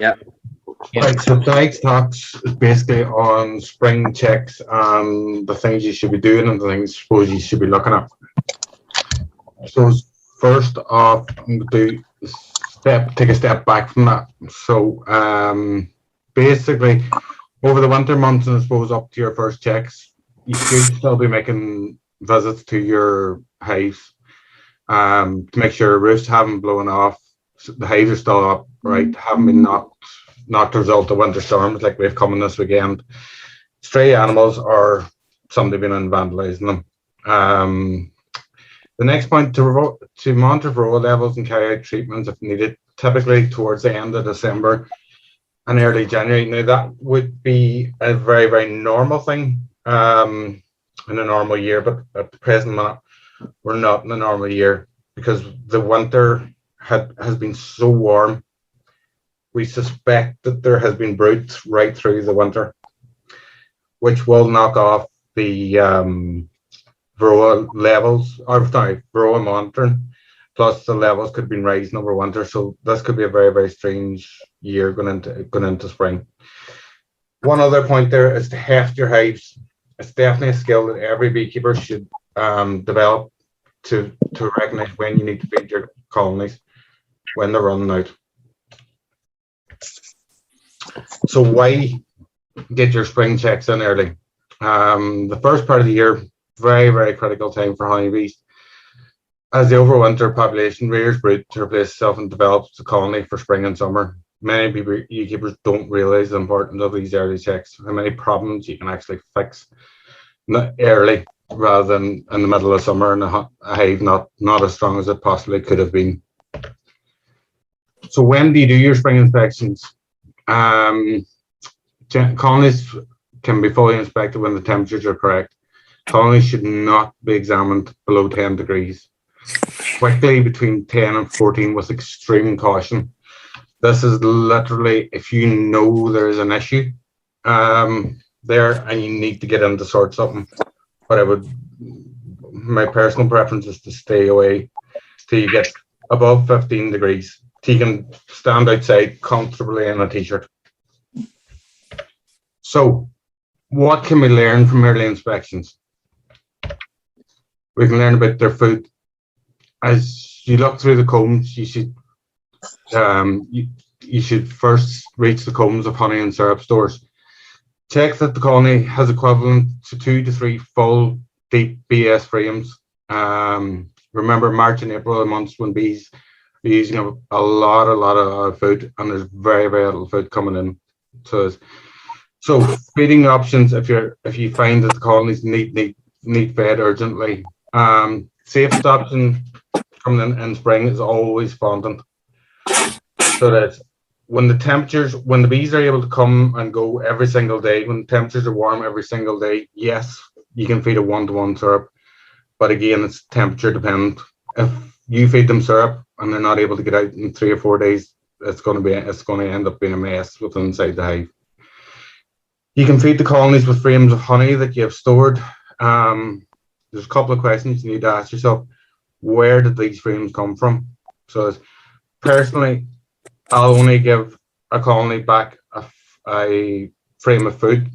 Yeah. Right, so tonight's talks is basically on spring checks and the things you should be doing and the things I suppose you should be looking at. So first off, I'm going to take a step back from that. So basically, over the winter months and I suppose up to your first checks, you should still be making visits to your hives to make sure roofs haven't blown off, the hives are still up, right, haven't been knocked as a result of winter storms like we've coming this weekend. Stray animals or somebody been in vandalising them. The next point, to monitor varroa levels and carry out treatments if needed, typically towards the end of December and early January. Now that would be a very, very normal thing in a normal year, but at the present moment, we're not in a normal year because the winter has been so warm. We suspect that there has been broods right through the winter, which will knock off the varroa levels, or sorry, varroa monitoring. Plus, the levels could have been rising over winter, so this could be a very, very strange year going into spring. One other point there is to heft your hives. It's definitely a skill that every beekeeper should develop to recognize when you need to feed your colonies when they're running out. So why get your spring checks in early? The first part of the year, very, very critical time for honeybees. As the overwinter population rears brood to replace itself and develops the colony for spring and summer, many beekeepers don't realize the importance of these early checks, how many problems you can actually fix early rather than in the middle of summer and a hive not as strong as it possibly could have been. So when do you do your spring inspections? Colonies can be fully inspected when the temperatures are correct. Colonies should not be examined below 10 degrees. Quickly between 10 and 14 with extreme caution. This is literally if you know there is an issue there and you need to get in to sort something. But my personal preference is to stay away till you get above 15 degrees. So you can stand outside comfortably in a t-shirt. So what can we learn from early inspections? We can learn about their food. As you look through the combs, you should first reach the combs of honey and syrup stores. Check that the colony has equivalent to 2 to 3 full deep BS frames. Remember, March and April are months when bees are using a lot of food, and there's very, very little food coming in. So feeding options if you find that the colonies need fed urgently. Safest option coming in spring is always fondant. So that when the bees are able to come and go every single day, when the temperatures are warm every single day, yes, you can feed a 1-to-1 syrup. But again, it's temperature dependent. If you feed them syrup and they're not able to get out in 3 or 4 days, it's going to end up being a mess within inside the hive. You can feed the colonies with frames of honey that you have stored. There's a couple of questions you need to ask yourself. Where did these frames come from? So personally, I'll only give a colony back a frame of food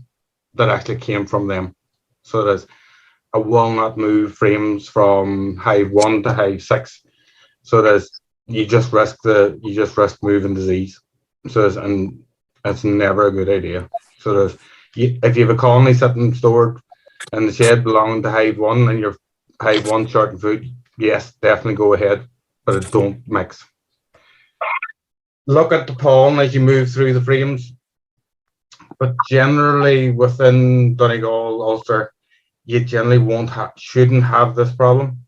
that actually came from them. So I will not move frames from hive 1 to hive 6. So you just risk moving disease. And it's never a good idea. So if you have a colony sitting stored in the shed belonging to hive 1 and your hive 1 short of food, yes, definitely go ahead, but don't mix. Look at the pollen as you move through the frames, but generally within Donegal, Ulster, you generally shouldn't have this problem.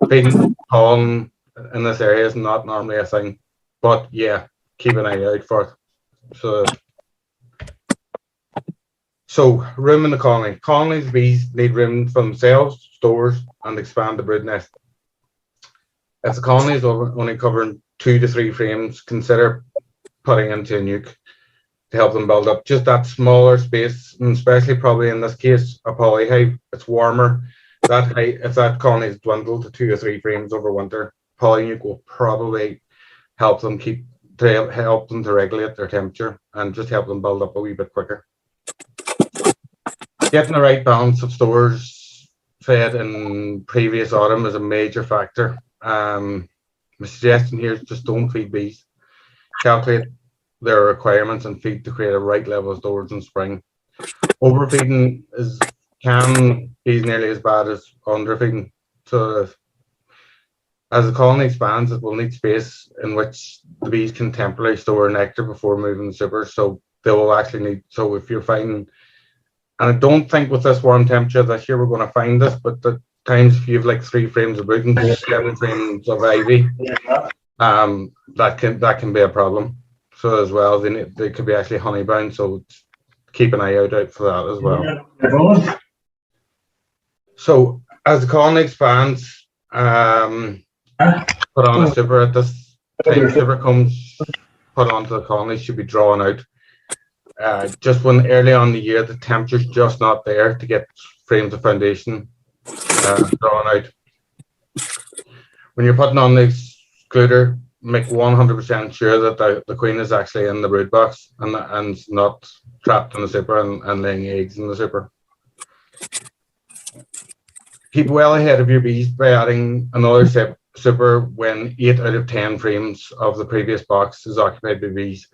Feeding pollen in this area is not normally a thing, but yeah, keep an eye out for it. So room in the colony. Colonies of bees need room for themselves, stores, and expand the brood nest. If the colony is only covering 2 to 3 frames, consider putting into a nuke to help them build up just that smaller space, and especially probably in this case, a polyhive. It's warmer. If that colony is dwindled to 2 or 3 frames over winter, polynuke will probably help them keep to help them to regulate their temperature and just help them build up a wee bit quicker. Getting the right balance of stores fed in previous autumn is a major factor. My suggestion here is just don't feed bees. Calculate their requirements and feed to create a right level of stores in spring. Overfeeding can be nearly as bad as underfeeding. So as the colony expands, it will need space in which the bees can temporarily store nectar before moving the super. So they will actually need, so if you're finding, and I don't think with this warm temperature this year we're going to find this, but the times if you have like 3 frames of brood and 7 frames of ivy, that can be a problem. So as well, they could be actually honey bound. So keep an eye out for that as well. So as the colony expands, put on a super at this time. Super comes put onto the colony should be drawn out. Just when early on in the year the temperature's just not there to get frames of foundation drawn out. When you're putting on the excluder, make 100% sure that the queen is actually in the brood box and not trapped in the super and laying eggs in the super. Keep well ahead of your bees by adding another super when 8 out of 10 frames of the previous box is occupied by bees.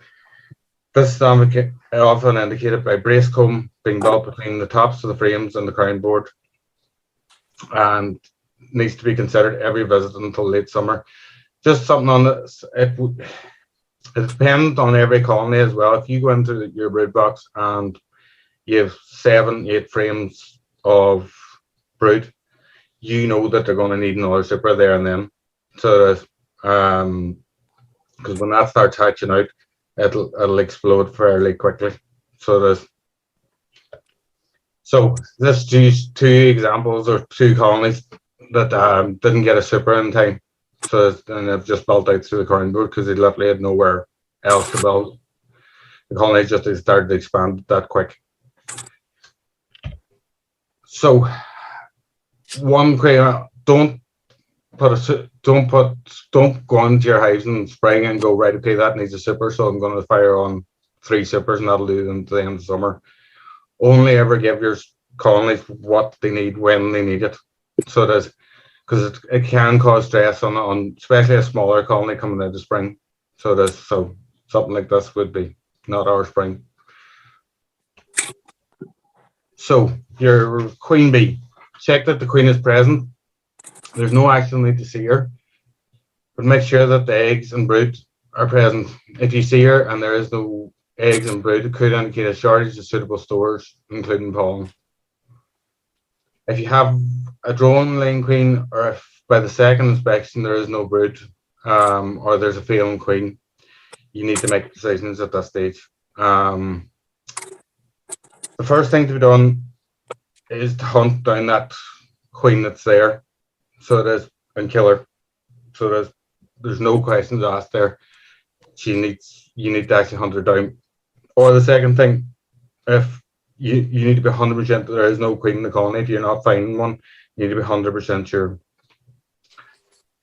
This is often indicated by brace comb being built between the tops of the frames and the crown board, and needs to be considered every visit until late summer. Just something on this, it depends on every colony as well. If you go into your brood box and you have 7, 8 frames of brood, you know that they're going to need another super there and then. So because when that starts hatching out, it'll explode fairly quickly. So this is 2 examples or 2 colonies that didn't get a super in time. So and they've just built out through the crown board because they literally had nowhere else to build. The colony just started to expand that quick. So one quick, don't go into your hives in spring and go, right, okay, that needs a super, so I'm going to fire on 3 supers and that'll do them to the end of summer. Only ever give your colonies what they need when they need it. So there's, because it can cause stress on especially a smaller colony coming out of spring. So something like this would be not our spring. So your queen bee, check that the queen is present. There's no actual need to see her, but make sure that the eggs and brood are present. If you see her and there is no eggs and brood, it could indicate a shortage of suitable stores, including pollen. If you have a drone laying queen, or if by the second inspection there is no brood, or there's a failing queen, you need to make decisions at that stage. The first thing to be done is to hunt down that queen that's there, and kill her. So there's no questions asked there. You need to actually hunt her down. Or the second thing, if you need to be 100% that there is no queen in the colony. If you're not finding one, you need to be 100% sure.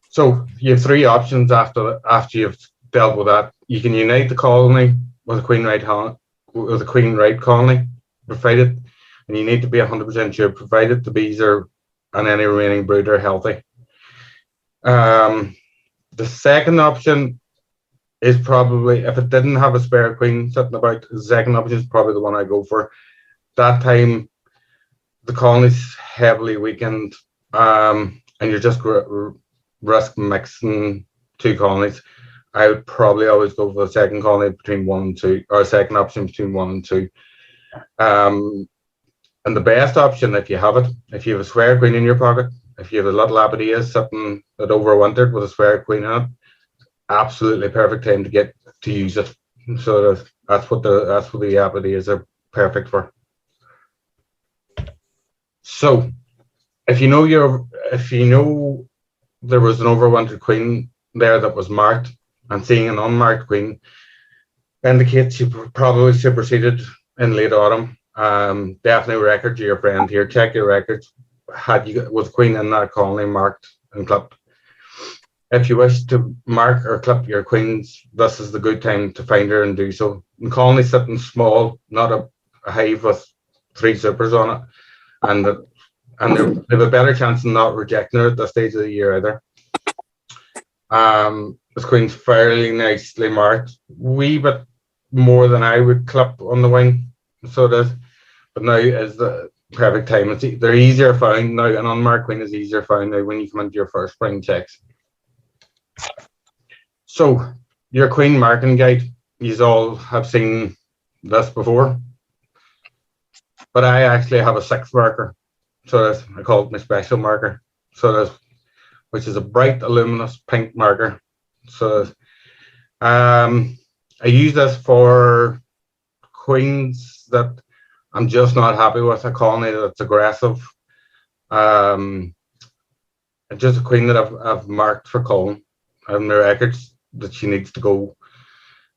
So you have 3 options after you've dealt with that. You can unite the colony with a queen right colony, provided, and you need to be 100% sure, provided the bees and any remaining brood are healthy. The second option is probably, if it didn't have a spare queen sitting about, the second option is probably the one I go for. That time, the colony's heavily weakened, and you're just risk mixing 2 colonies. I would probably always go for the second colony between 1 and 2, or second option between 1 and 2. And the best option, if you have it, if you have a spare queen in your pocket, if you have a little abadia sitting that overwintered with a spare queen in it, absolutely perfect time to use it. So that's what the abadias are perfect for. So if you know there was an overwintered queen there that was marked, and seeing an unmarked queen indicates you probably superseded in late autumn. Definitely record your friend here. Check your records. Was queen in that colony marked and clipped? If you wish to mark or clip your queens, this is the good time to find her and do so. The colony's sitting small, not a hive with 3 supers on it, and they have a better chance of not rejecting her at this stage of the year either. This queen's fairly nicely marked, wee bit more than I would clip on the wing, so it is. But now is the perfect time. They're easier found now. An unmarked queen is easier found now when you come into your first spring checks. So your queen marking guide, you all have seen this before, but I actually have a 6th marker, so that's, I call it my special marker. So that's, which is a bright, luminous pink marker. So I use this for queens that I'm just not happy with, a colony that's aggressive. Just a queen that I've marked for Colin. I have my records that she needs to go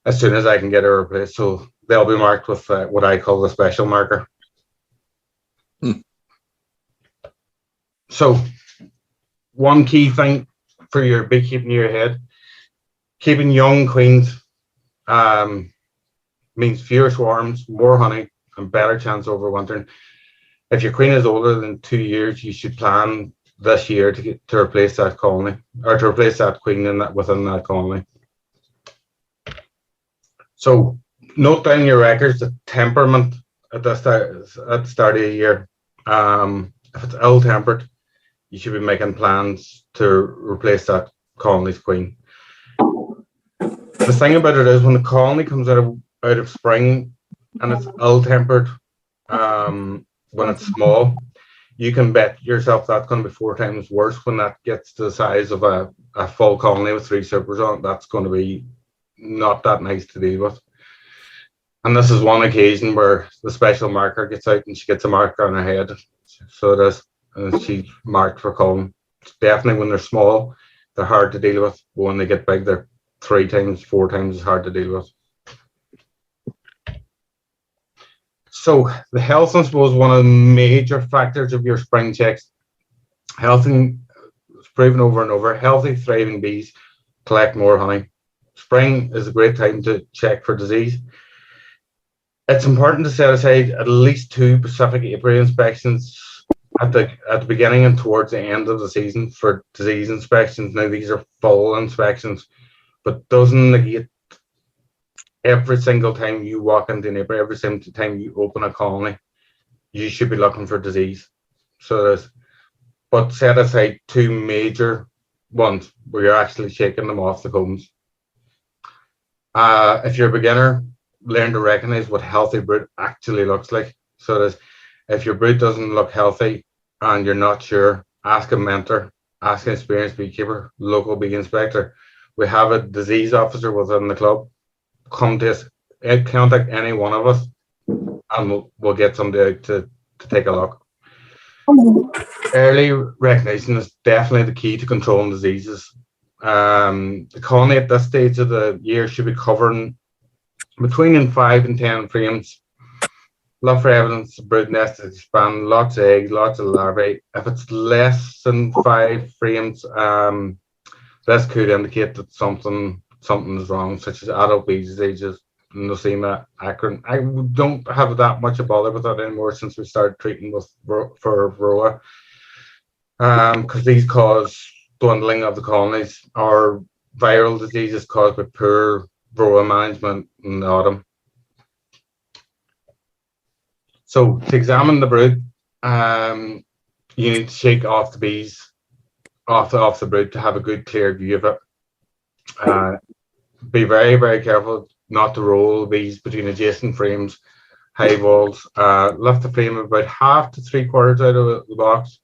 as soon as I can get her replaced. So they'll be marked with what I call the special marker. So one key thing for your beekeeping year ahead, keeping young queens means fewer swarms, more honey, and better chance of overwintering. If your queen is older than 2 years, you should plan this year to replace that colony, or to replace that queen within that colony. So note down your records, the temperament at the start of the year. If it's ill-tempered, you should be making plans to replace that colony's queen. The thing about it is, when the colony comes out of spring and it's ill-tempered, when it's small, you can bet yourself that's going to be 4 times worse when that gets to the size of a full colony with 3 supers on it. That's going to be not that nice to deal with. And this is one occasion where the special marker gets out and she gets a marker on her head. So it is, and she's marked for Colin. Definitely when they're small, they're hard to deal with. But when they get big, they're 3 times, 4 times as hard to deal with. So the health, I suppose, one of the major factors of your spring checks. Health, it's proven over and over, healthy, thriving bees collect more honey. Spring is a great time to check for disease. It's important to set aside at least 2 Pacific apiary inspections at the beginning and towards the end of the season for disease inspections. Now, these are full inspections, but doesn't negate every single time you walk into an apiary, every single time you open a colony, you should be looking for disease. So there's, but set aside 2 major ones where you're actually shaking them off the combs. If you're a beginner, learn to recognize what healthy brood actually looks like. So there's, if your brood doesn't look healthy and you're not sure, ask a mentor, ask an experienced beekeeper, local bee inspector. We have a disease officer within the club. Come to us, contact any one of us, and we'll get somebody out to take a look. Early recognition is definitely the key to controlling diseases. The colony at this stage of the year should be covering between 5 and 10 frames. Look for evidence the brood nest is expanding, lots of eggs, lots of larvae. If it's less than 5 frames, this could indicate that something is wrong, such as adult bee diseases, Nosema, acrin. I don't have that much of bother with that anymore since we started treating for Varroa, because these cause dwindling of the colonies, or viral diseases caused by poor Varroa management in the autumn. So to examine the brood, you need to shake off the bees, off the brood to have a good clear view of it. Be very, very careful not to roll bees between adjacent frames, high walls. Lift the frame about 1/2 to 3/4 out of the box.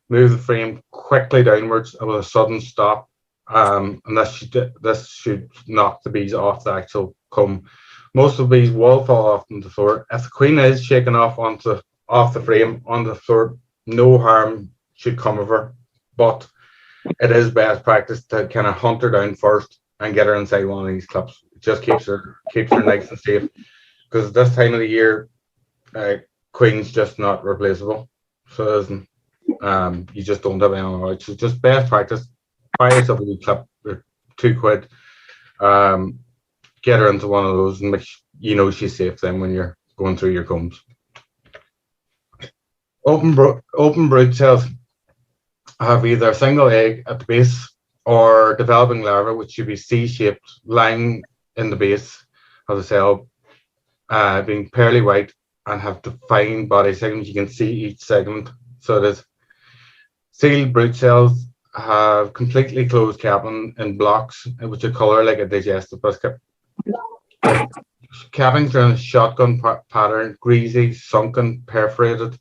Move the frame quickly downwards with a sudden stop, and this should knock the bees off the actual comb. Most of the bees will fall off on the floor. If the queen is shaken off off the frame onto the floor, no harm should come of her, but it is best practice to kind of hunt her down first and get her inside one of these clips. It just keeps her nice and safe, because this time of the year, queen's just not replaceable. So you just don't have any knowledge. So just best practice, buy yourself a new clip £2. Get her into one of those and make she's safe then when you're going through your combs. Open brood cells have either a single egg at the base or developing larvae, which should be C-shaped, lying in the base of the cell, being pearly white and have defined body segments. You can see each segment. So it is. Sealed brood cells have completely closed capping in blocks, which are colour like a digestive biscuit. Cappings are in a shotgun pattern, greasy, sunken, perforated.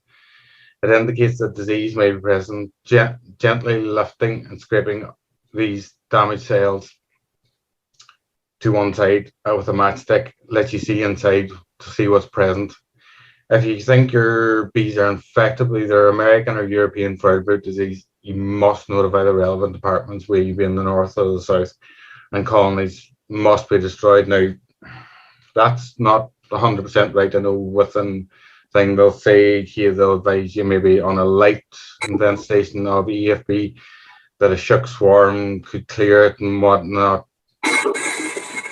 It indicates that disease may be present, gently lifting and scraping these damaged cells to one side with a matchstick, let you see inside to see what's present. If you think your bees are infected with either American or European fried brood disease, you must notify the relevant departments, whether you be in the north or the south, and colonies must be destroyed. Now, that's not 100% right. I know within thing they'll say here, they'll advise you maybe on a light infestation of EFB that a shook swarm could clear it and whatnot.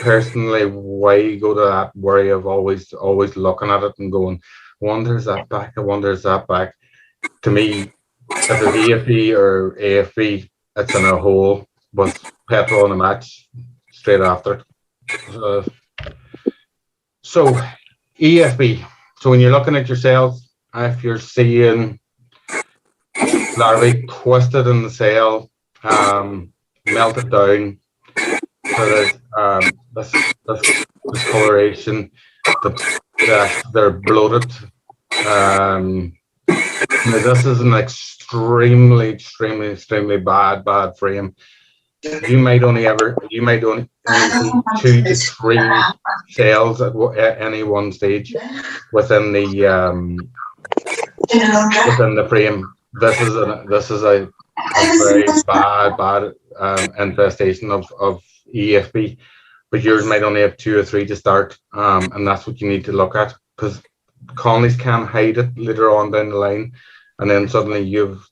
Personally, why go to that worry of always looking at it and going, I wonder is that back? I wonder is that back? To me, if it's EFB or AFB, it's in a hole with petrol and a match straight after it. So EFB. So when you're looking at your cells, if you're seeing larvae twisted in the cell, melted down, so there's this discoloration, they're bloated. This is an extremely bad frame. You might only see 2 to 3 cells at any one stage within the frame. This is a very bad infestation of EFB, but yours might only have 2 or 3 to start, and that's what you need to look at, because colonies can hide it later on down the line, and then suddenly you've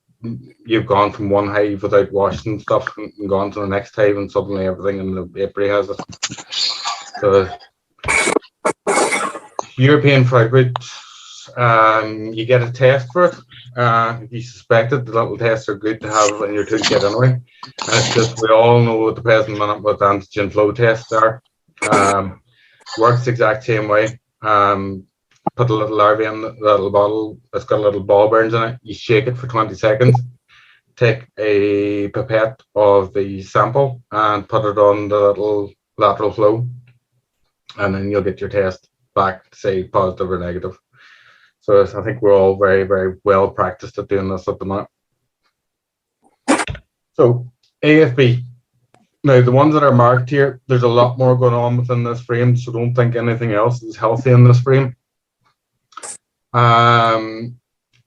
gone from one hive without washing stuff and gone to the next hive, and suddenly everything in the apiary has it. So European fried brood, you get a test for it. If you suspect it, the little tests are good to have in your toolkit anyway. And it's just, we all know at the present minute what antigen flow tests are. Works the exact same way. Put a little larvae in the little bottle. It's got little ball bearings in it. You shake it for 20 seconds. Take a pipette of the sample and put it on the little lateral flow, and then you'll get your test back to say positive or negative. So I think we're all very, very well practiced at doing this at the moment. So AFB. Now, the ones that are marked here, there's a lot more going on within this frame, so don't think anything else is healthy in this frame.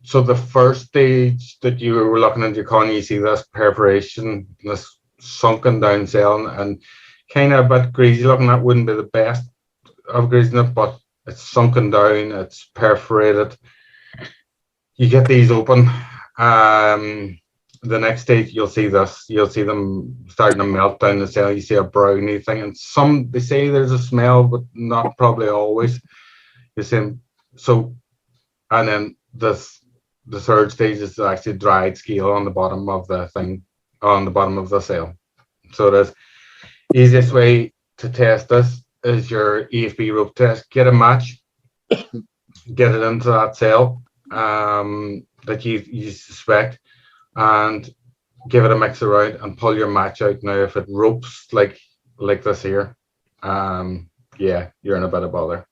So the first stage that you were looking into your colony, you see this perforation, this sunken down cell, and kind of a bit greasy looking. That wouldn't be the best of greasing it, but it's sunken down, it's perforated. You get these open. The next stage, you'll see this. You'll see them starting to melt down the cell. You see a browny thing, and they say there's a smell, but not probably always the same. So, and then the third stage is actually dried scale on the bottom of the thing, on the bottom of the cell. So the easiest way to test this is your EFB rope test. Get a match, get it into that cell that you suspect, and give it a mix around and pull your match out. Now, if it ropes like this here, yeah, you're in a bit of bother.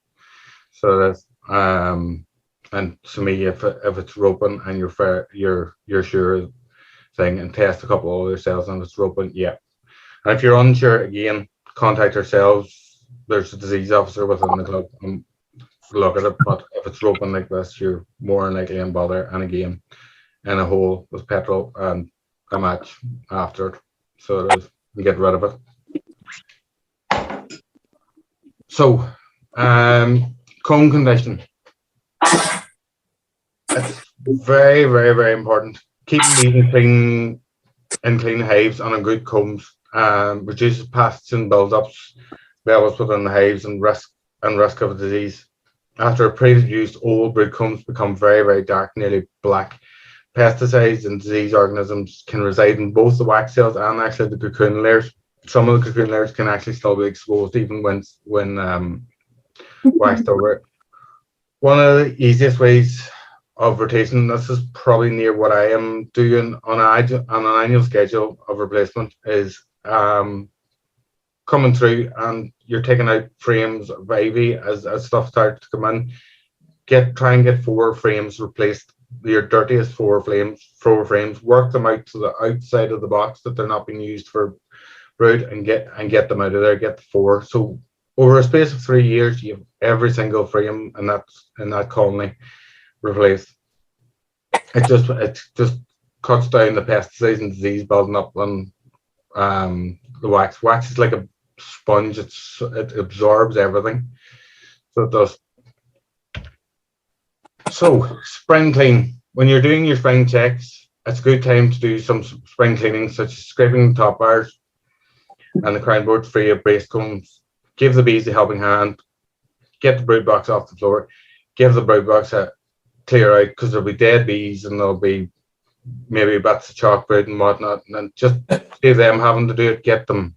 So that's and to me, if it's roping and you're sure thing, and test a couple of other cells and it's roping, yeah. And if you're unsure, again, contact ourselves. There's a disease officer within the club and look at it. But if it's roping like this, you're more likely in bother, and again, in a hole with petrol and a match after it, so it is, you get rid of it. So, comb condition. It's very, very, very important. Keep these in clean hives and on good combs. reduces pathogen buildups levels within the hives and risk of disease. After a period used, old brood combs become very, very dark, nearly black. Pesticides and disease organisms can reside in both the wax cells and actually the cocoon layers. Some of the cocoon layers can actually still be exposed even when waxed over. One of the easiest ways of rotation, this is probably near what I am doing on an annual schedule of replacement, is coming through and you're taking out frames of ivy as stuff starts to come in. Try and get 4 frames replaced, your dirtiest 4 frames, work them out to the outside of the box that they're not being used for brood, and get them out of there, get the 4. So over a space of 3 years, you have every single frame in that colony replaced. It just cuts down the pesticides and disease building up on the wax. Wax is like a sponge. It absorbs everything. So it does. So spring clean. When you're doing your spring checks, it's a good time to do some spring cleaning, such as scraping the top bars and the crown board free of waste combs. Give the bees a helping hand. Get the brood box off the floor. Give the brood box a clear out, because there'll be dead bees and there'll be maybe bits of chalk brood and whatnot, and just save them having to do it. Get them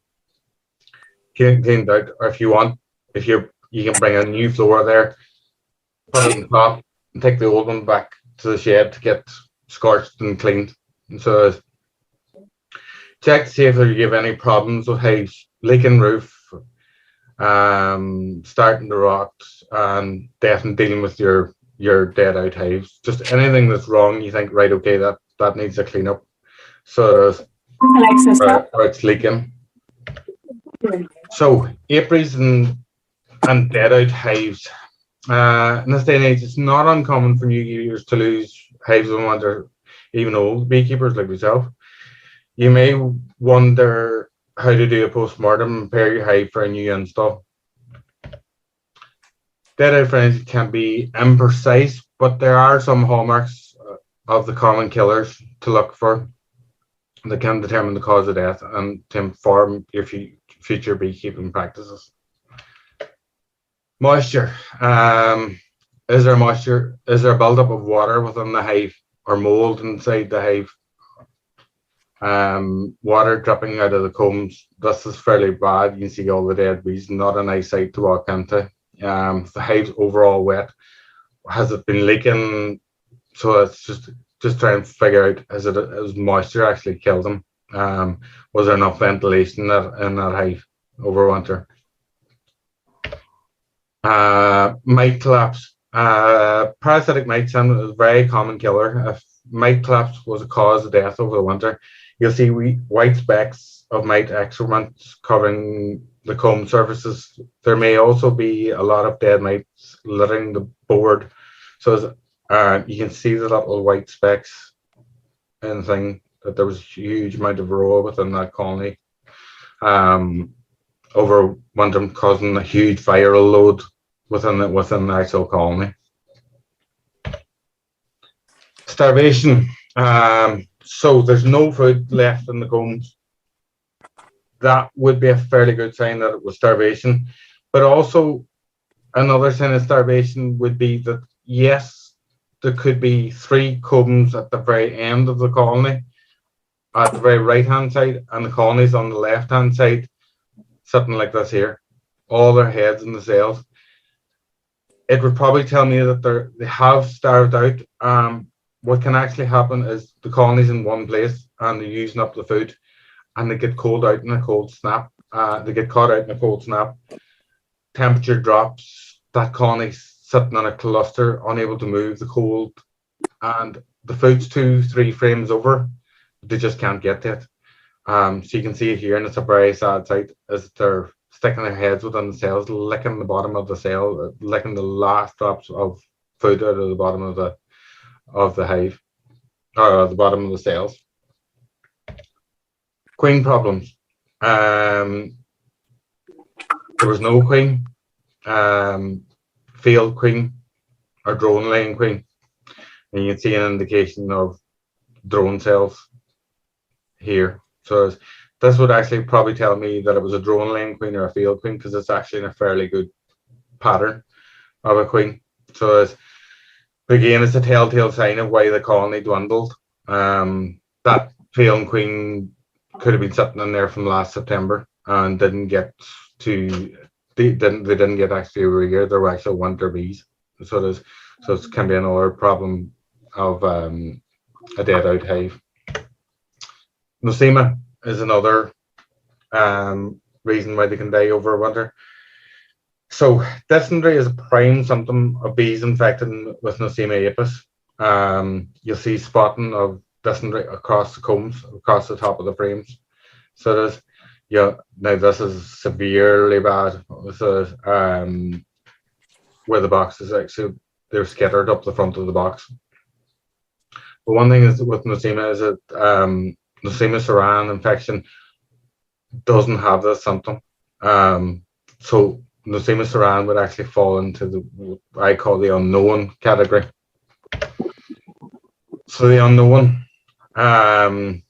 cleaned out, or if you can bring a new floor there, put it on top, and take the old one back to the shed to get scorched and cleaned. And so check to see if you have any problems with hives, leaking roof, starting to rot, and definitely dealing with your dead out hives. Just anything that's wrong, you think, right, okay, that needs a clean up. So it is, or it's leaking. So apiaries and dead out hives. In this day and age, it's not uncommon for new beekeepers to lose hives in winter, even old beekeepers like myself. You may wonder how to do a post-mortem and prepare your hive for a new install. Dead out frenzy can be imprecise, but there are some hallmarks of the common killers to look for that can determine the cause of death and to inform your future beekeeping practices. Moisture. Is there moisture? Is there a buildup of water within the hive or mold inside the hive? Water dripping out of the combs. This is fairly bad. You can see all the dead bees. Not a nice sight to walk into. The hive's overall wet. Has it been leaking? So it's just trying to figure out, has moisture actually killed them? Was there enough ventilation in that hive over winter? Mite collapse. Parasitic mite syndrome is a very common killer. If mite collapse was a cause of death over the winter, you'll see white specks of mite excrement covering the comb surfaces. There may also be a lot of dead mites littering the board. So you can see the little white specks and thing, that there was a huge amount of varroa within that colony over winter, causing a huge viral load within the actual colony. Starvation. So there's no food left in the combs. That would be a fairly good sign that it was starvation. But also another sign of starvation would be that, yes, there could be 3 combs at the very end of the colony, at the very right-hand side, and the colonies on the left-hand side, sitting like this here, all their heads in the cells. It would probably tell me that they have starved out. What can actually happen is the colony's in one place and they're using up the food, and they get cold out in a cold snap. They get caught out in a cold snap. Temperature drops. That colony's sitting on a cluster, unable to move the cold, and the food's 2-3 frames over. They just can't get to it. So you can see it here, and it's a very sad sight as they're sticking their heads within the cells, licking the bottom of the cell, licking the last drops of food out of the bottom of the hive, or the bottom of the cells. Queen problems. There was no queen, failed queen, or drone laying queen, and you can see an indication of drone cells here. So this would actually probably tell me that it was a drone laying queen or a field queen, because it's actually in a fairly good pattern of a queen. So again, it's a telltale sign of why the colony dwindled. That field queen could have been sitting in there from last September and didn't get to. They didn't get actually a rear. There were actual winter bees. So it can be another problem of a dead out hive. Nosema is another reason why they can die over winter. So dysentery is a prime symptom of bees infected with Nosema apis. You'll see spotting of dysentery across the combs, across the top of the frames. So there's, now this is severely bad. So where the box is actually, they're scattered up the front of the box. But one thing is with Nosema is that Nosema saran infection doesn't have this symptom. So Nosema saran would actually fall into what I call the unknown category. So the unknown, Nosema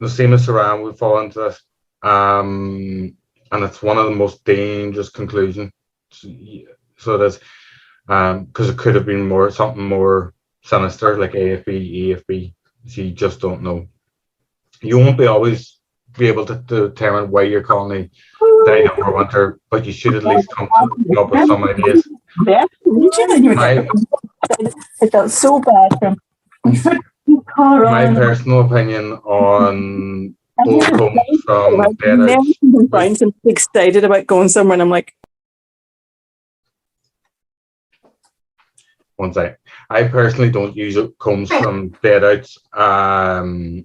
saran would fall into this, and it's one of the most dangerous conclusions. So it is, because it could have been something more sinister like AFB, EFB. So you just don't know. You won't always be able to determine why your colony died over winter, but you should at least come up with some ideas. It felt so bad from my personal opinion on old combs from dead outs. I'm excited about going somewhere, and I'm like, one second. I personally don't use combs from dead outs. I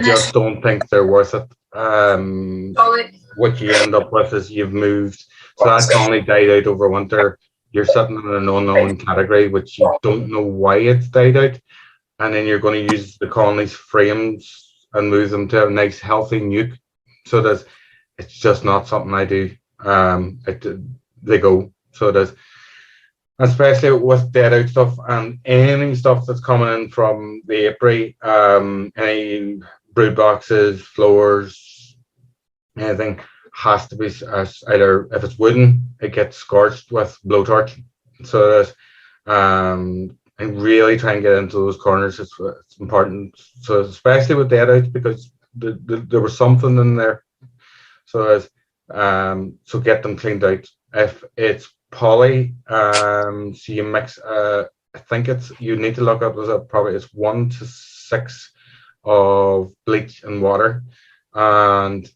just don't think they're worth it. What you end up with is you've moved, so that colony died out over winter. You're sitting in an unknown category, which you don't know why it's died out, and then you're going to use the colony's frames and move them to a nice healthy nuke. So it's just not something I do. They go. So it is. Especially with dead out stuff and any stuff that's coming in from the apiary, any brood boxes, floors, anything has to be either, if it's wooden, it gets scorched with blowtorch. So and really try and get into those corners. It's important. So especially with dead outs, because there was something in there. So so get them cleaned out. If it's poly, so you mix, I think you need to look up, it's 1 to 6 of bleach and water, and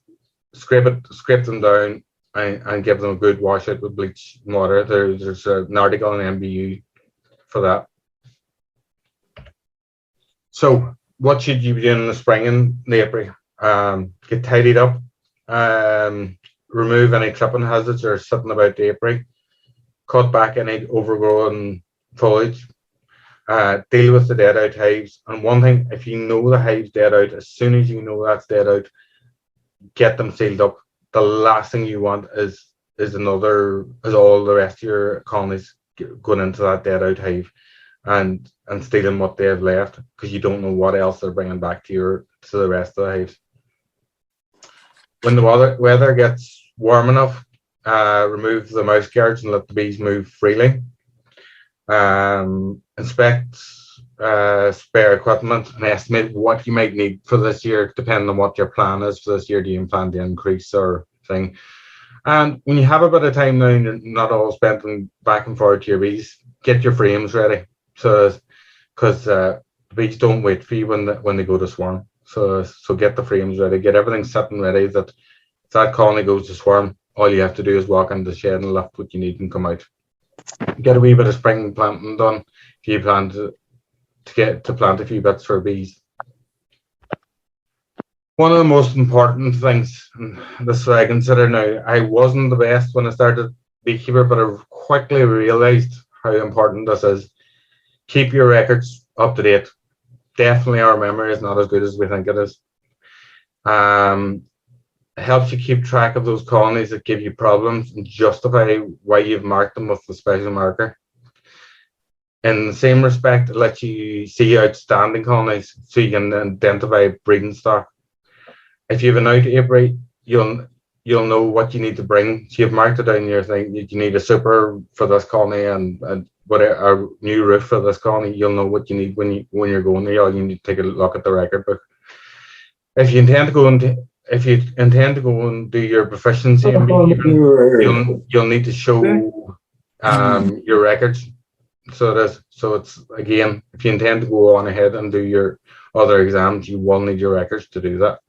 scrape them down and give them a good wash out with bleach and water. There's an article on MBU for that. So what should you be doing in the spring in the apiary? Get tidied up, remove any tripping hazards or sitting about the apiary, cut back any overgrown foliage, deal with the dead out hives. And one thing, if you know the hive's dead out, as soon as you know that's dead out, get them sealed up. The last thing you want is all the rest of your colonies going into that dead out hive and stealing what they have left, because you don't know what else they're bringing back to the rest of the hives. When the weather gets warm enough, remove the mouse guards and let the bees move freely. Inspect spare equipment and estimate what you might need for this year, depending on what your plan is for this year. Do you plan to increase or thing? And when you have a bit of time now, and you're not all spending back and forth to your bees, get your frames ready. So, because the bees don't wait for you when they go to swarm. So get the frames ready, get everything set and ready, that if that colony goes to swarm, all you have to do is walk into the shed and lift what you need and come out. Get a wee bit of spring planting done if you plan to plant a few bits for bees. One of the most important things, and this is what I consider now, I wasn't the best when I started beekeeper, but I quickly realised how important this is. Keep your records up to date. Definitely our memory is not as good as we think it is. It helps you keep track of those colonies that give you problems and justify why you've marked them with the special marker. In the same respect, it lets you see outstanding colonies so you can identify breeding stock. if you have an out apiary, you'll know what you need to bring. So you've marked it down your thing. You need a super for this colony and whatever, a new roof for this colony. You'll know what you need when you're going there. You need to take a look at the record book. If you intend to go and do your proficiency, you'll need to show your records. So it's again, if you intend to go on ahead and do your other exams, you will need your records to do that.